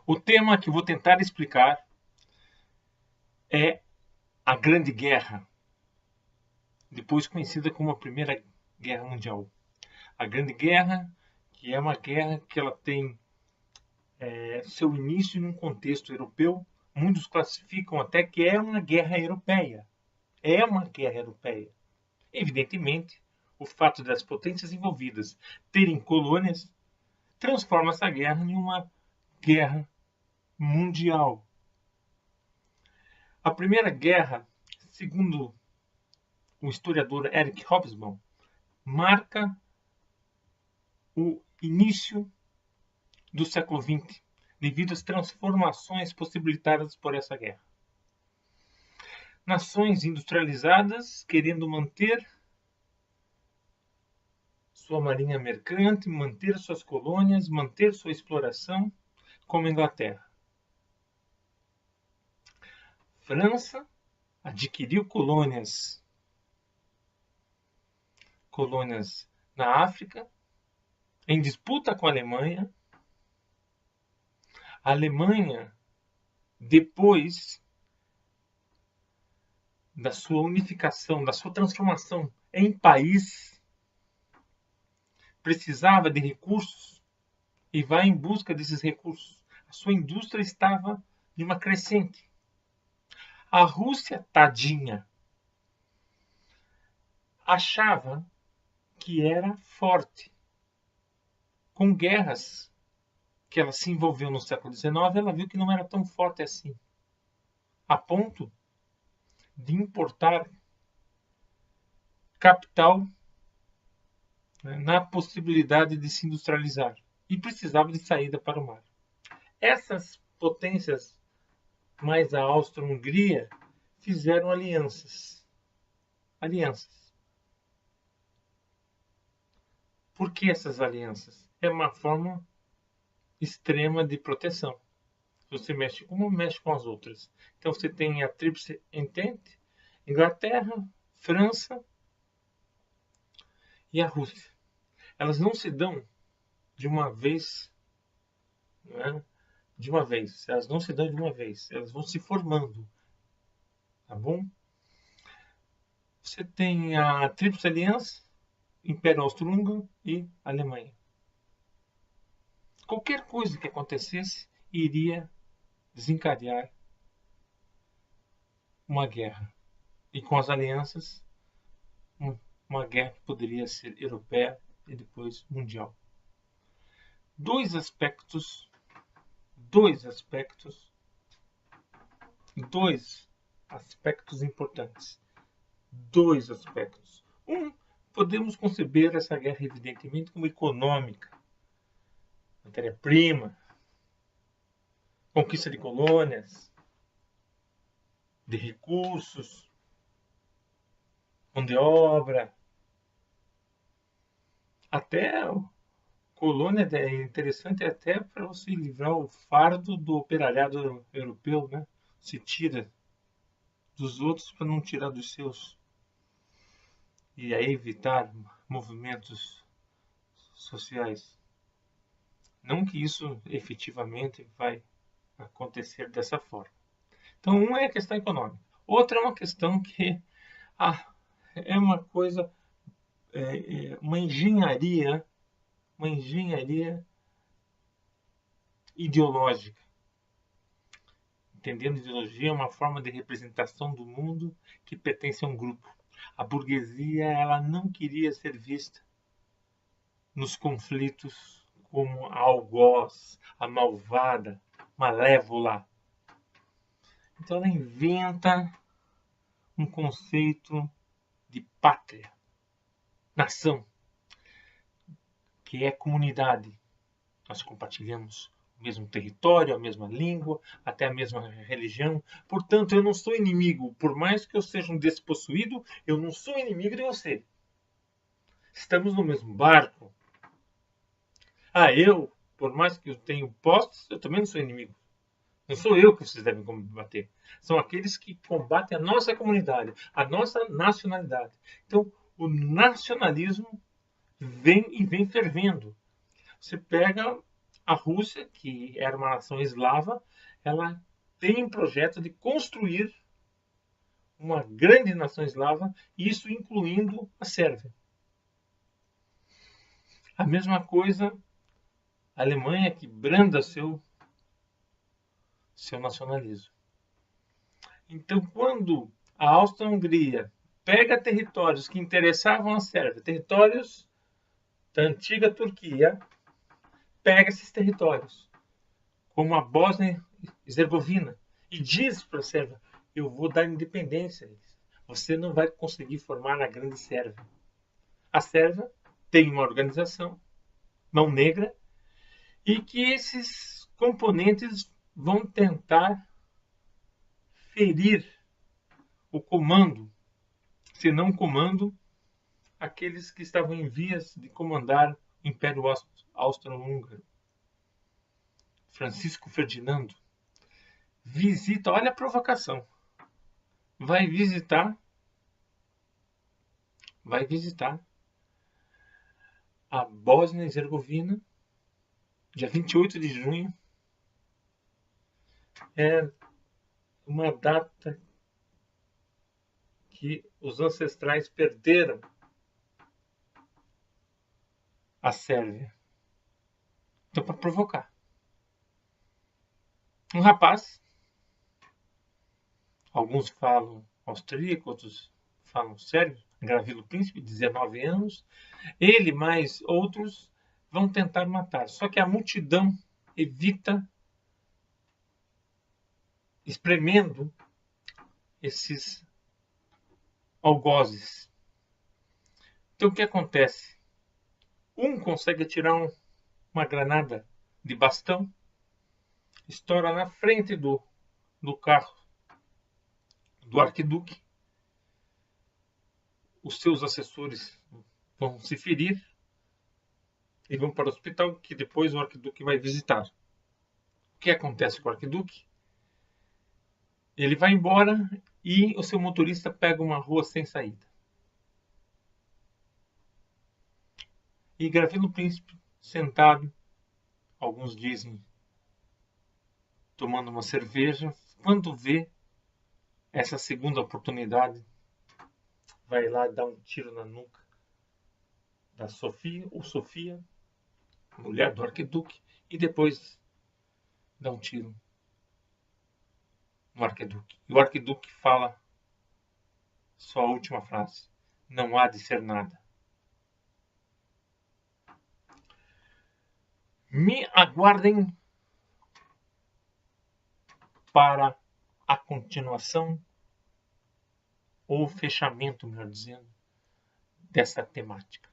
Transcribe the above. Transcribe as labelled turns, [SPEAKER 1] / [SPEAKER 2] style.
[SPEAKER 1] O tema que vou tentar explicar é a Grande Guerra, depois conhecida como a Primeira Guerra Mundial. A Grande Guerra, que é uma guerra que ela tem seu início num contexto europeu. Muitos classificam até que é uma guerra europeia. É uma guerra europeia. Evidentemente, o fato das potências envolvidas terem colônias transforma essa guerra em uma guerra mundial. A Primeira Guerra, segundo o historiador Eric Hobsbawm, marca o início do século XX, devido às transformações possibilitadas por essa guerra. Nações industrializadas querendo manter sua marinha mercante, manter suas colônias, manter sua exploração, como a Inglaterra. França adquiriu colônias na África, em disputa com a Alemanha. A Alemanha, depois da sua unificação, da sua transformação em país, precisava de recursos e vai em busca desses recursos. A sua indústria estava de uma crescente. A Rússia, tadinha, achava que era forte. Com guerras que ela se envolveu no século XIX, ela viu que não era tão forte assim, a ponto de importar capital, na possibilidade de se industrializar, e precisava de saída para o mar. Essas potências, mais a Áustria-Hungria, fizeram alianças. Por que essas alianças? É uma forma extrema de proteção. Você mexe com uma, mexe com as outras. Então você tem a Tríplice Entente, Inglaterra, França e a Rússia. Elas não se dão de uma vez, né? De uma vez. Elas não se dão de uma vez. Elas vão se formando. Tá bom? Você tem a Tríplice Aliança, Império Austro-Húngaro e Alemanha. Qualquer coisa que acontecesse iria desencadear uma guerra. E com as alianças, uma guerra que poderia ser europeia e depois mundial. Dois aspectos importantes. Dois aspectos. Podemos conceber essa guerra, evidentemente, como econômica. Matéria-prima, conquista de colônias, de recursos, mão de obra. Até colônia é interessante até para você livrar o fardo do operariado europeu, né? Se tira dos outros para não tirar dos seus. E aí evitar movimentos sociais. Não que isso efetivamente vai acontecer dessa forma. Então, uma é a questão econômica. Outra é uma questão que é uma coisa, uma engenharia ideológica. Entendendo ideologia é uma forma de representação do mundo que pertence a um grupo. A burguesia, ela não queria ser vista nos conflitos como a algoz, a malvada, malévola. Então ela inventa um conceito de pátria, nação, que é comunidade. Nós compartilhamos o mesmo território, a mesma língua, até a mesma religião. Portanto, eu não sou inimigo. Por mais que eu seja um despossuído, eu não sou inimigo de você. Estamos no mesmo barco. Por mais que eu tenha postos, eu também não sou inimigo. Não sou eu que vocês devem combater. São aqueles que combatem a nossa comunidade, a nossa nacionalidade. Então, o nacionalismo vem fervendo. Você pega a Rússia, que era uma nação eslava, ela tem um projeto de construir uma grande nação eslava, isso incluindo a Sérvia. A mesma coisa, a Alemanha, que branda seu nacionalismo. Então, quando a Áustria-Hungria pega territórios que interessavam a Sérvia, territórios da antiga Turquia, pega esses territórios, como a Bósnia e Herzegovina, e diz para a Sérvia: eu vou dar independência a eles. Você não vai conseguir formar a grande Sérvia. A Sérvia tem uma organização, mão negra, e que esses componentes vão tentar ferir o comando, se não comando, aqueles que estavam em vias de comandar o Império Austro-Húngaro. Francisco Ferdinando visita, olha a provocação, vai visitar a Bósnia e Herzegovina, dia 28 de junho. É uma data que os ancestrais perderam a Sérvia. Então, para provocar. Um rapaz, alguns falam austríaco, outros falam sérvio, Gavrilo Príncipe, 19 anos, ele mais outros vão tentar matar. Só que a multidão evita, espremendo esses algozes. Então o que acontece? Um consegue atirar uma granada de bastão, estoura na frente do carro do arquiduque. Os seus assessores vão se ferir e vão para o hospital, que depois o arquiduque vai visitar. O que acontece com o arquiduque? Ele vai embora e o seu motorista pega uma rua sem saída. E Gavrilo Príncipe, sentado, alguns dizem, tomando uma cerveja, quando vê essa segunda oportunidade, vai lá dar um tiro na nuca da Sofia, mulher do arquiduque, e depois dá um tiro no arquiduque. E o arquiduque fala sua última frase: não há de ser nada. Me aguardem para a continuação, ou fechamento, melhor dizendo, dessa temática.